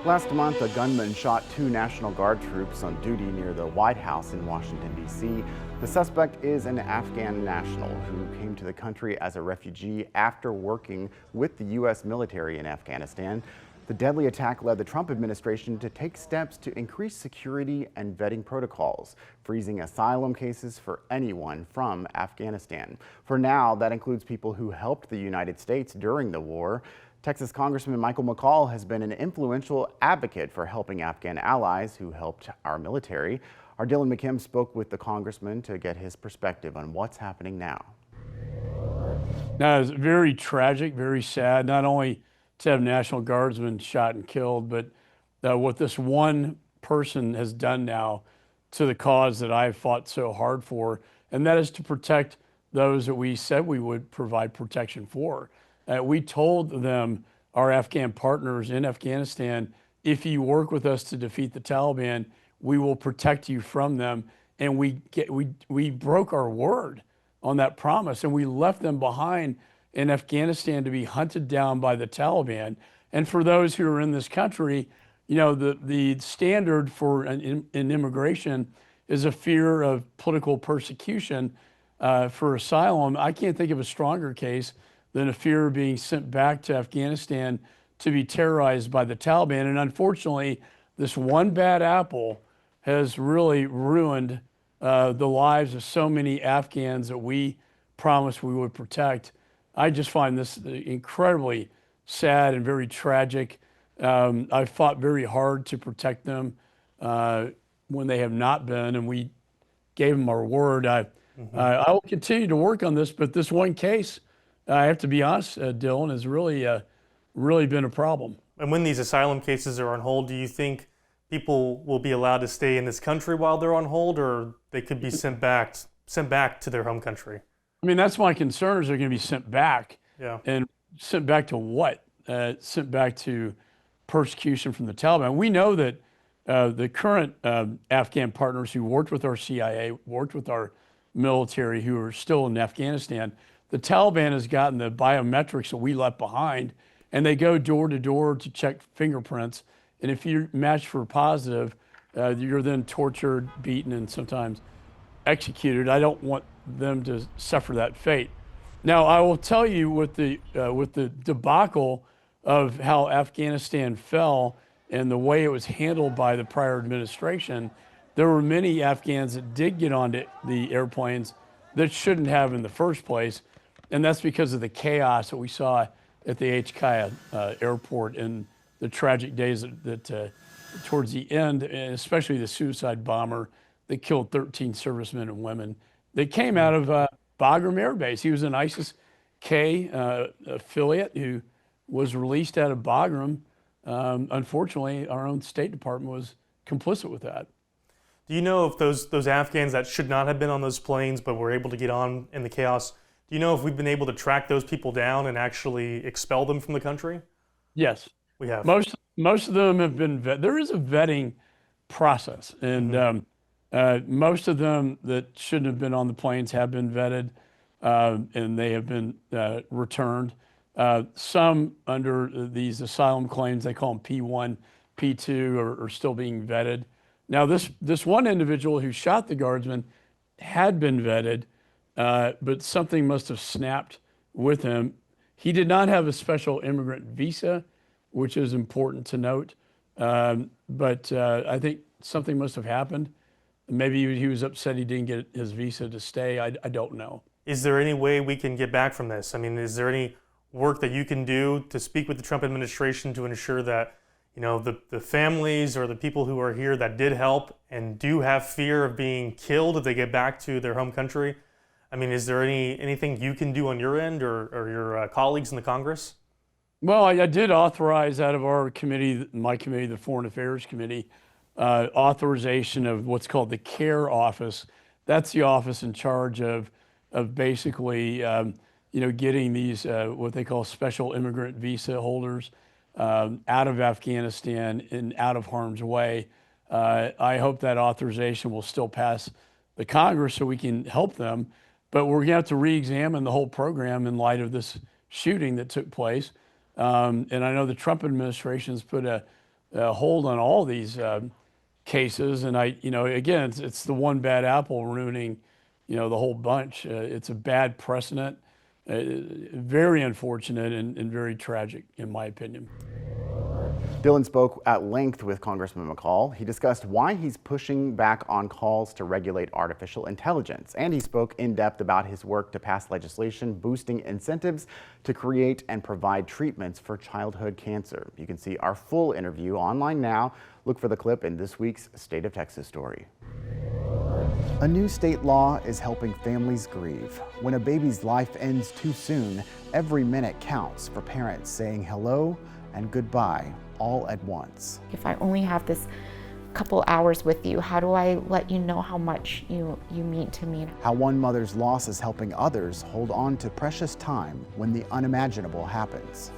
Last month, a gunman shot two National Guard troops on duty near the White House in Washington, D.C. The suspect is an Afghan national who came to the country as a refugee after working with the U.S. military in Afghanistan. The deadly attack led the Trump administration to take steps to increase security and vetting protocols, freezing asylum cases for anyone from Afghanistan. For now, that includes people who helped the United States during the war. Texas Congressman Michael McCaul has been an influential advocate for helping Afghan allies who helped our military. Our Dylan McKim spoke with the congressman to get his perspective on what's happening now. Now, it's very tragic, very sad, not only to have National Guardsmen shot and killed, but what this one person has done now to the cause that I've fought so hard for, and that is to protect those that we said we would provide protection for. We told them, our Afghan partners in Afghanistan, if you work with us to defeat the Taliban, we will protect you from them. And we broke our word on that promise, and we left them behind in Afghanistan to be hunted down by the Taliban. And for those who are in this country, you know, the standard for an immigration is a fear of political persecution for asylum. I can't think of a stronger case than a fear of being sent back to Afghanistan to be terrorized by the Taliban. And unfortunately, this one bad apple has really ruined the lives of so many Afghans that we promised we would protect. I just find this incredibly sad and very tragic. I fought very hard to protect them when they have not been, and we gave them our word. I will continue to work on this, but this one case, I have to be honest, Dylan, has really been a problem. And when these asylum cases are on hold, do you think people will be allowed to stay in this country while they're on hold, or they could be sent back to their home country? I mean, that's my concern, is they're going to be sent back. Yeah. And sent back to what? Sent back to persecution from the Taliban. We know that the current Afghan partners who worked with our CIA, worked with our military, who are still in Afghanistan, the Taliban has gotten the biometrics that we left behind, and they go door to door to check fingerprints. And if you're matched for positive, you're then tortured, beaten, and sometimes executed. I don't want them to suffer that fate. Now, I will tell you, with the debacle of how Afghanistan fell and the way it was handled by the prior administration, there were many Afghans that did get onto the airplanes that shouldn't have in the first place. And that's because of the chaos that we saw at the HKIA airport and the tragic days that towards the end, and especially the suicide bomber that killed 13 servicemen and women. They came out of Bagram Air Base. He was an ISIS-K affiliate who was released out of Bagram. Unfortunately, our own State Department was complicit with that. Do you know if those Afghans that should not have been on those planes but were able to get on in the chaos, do you know if we've been able to track those people down and actually expel them from the country? Yes. We have. Most of them have been vetted. There is a vetting process, and most of them that shouldn't have been on the planes have been vetted, and they have been returned. Some under these asylum claims, they call them P1, P2, are still being vetted. Now, this one individual who shot the guardsman had been vetted, but something must have snapped with him. He did not have a special immigrant visa, which is important to note. But I think something must have happened. Maybe he was upset he didn't get his visa to stay. I don't know. Is there any way we can get back from this? I mean, is there any work that you can do to speak with the Trump administration to ensure that, you know, the families or the people who are here that did help and do have fear of being killed if they get back to their home country? I mean, is there anything you can do on your end or your colleagues in the Congress? Well, I did authorize out of our committee, my committee, the Foreign Affairs Committee, authorization of what's called the CARE office. That's the office in charge of basically, getting these what they call special immigrant visa holders out of Afghanistan and out of harm's way. I hope that authorization will still pass the Congress so we can help them. But we're going to have to re-examine the whole program in light of this shooting that took place. And I know the Trump administration has put hold on all these cases. And again, it's the one bad apple ruining, the whole bunch. It's a bad precedent, very unfortunate and very tragic, in my opinion. Dylan spoke at length with Congressman McCaul. He discussed why he's pushing back on calls to regulate artificial intelligence, and he spoke in depth about his work to pass legislation boosting incentives to create and provide treatments for childhood cancer. You can see our full interview online now. Look for the clip in this week's State of Texas story. A new state law is helping families grieve. When a baby's life ends too soon, every minute counts for parents saying hello and goodbye all at once. If I only have this couple hours with you, how do I let you know how much you mean to me? How one mother's loss is helping others hold on to precious time when the unimaginable happens.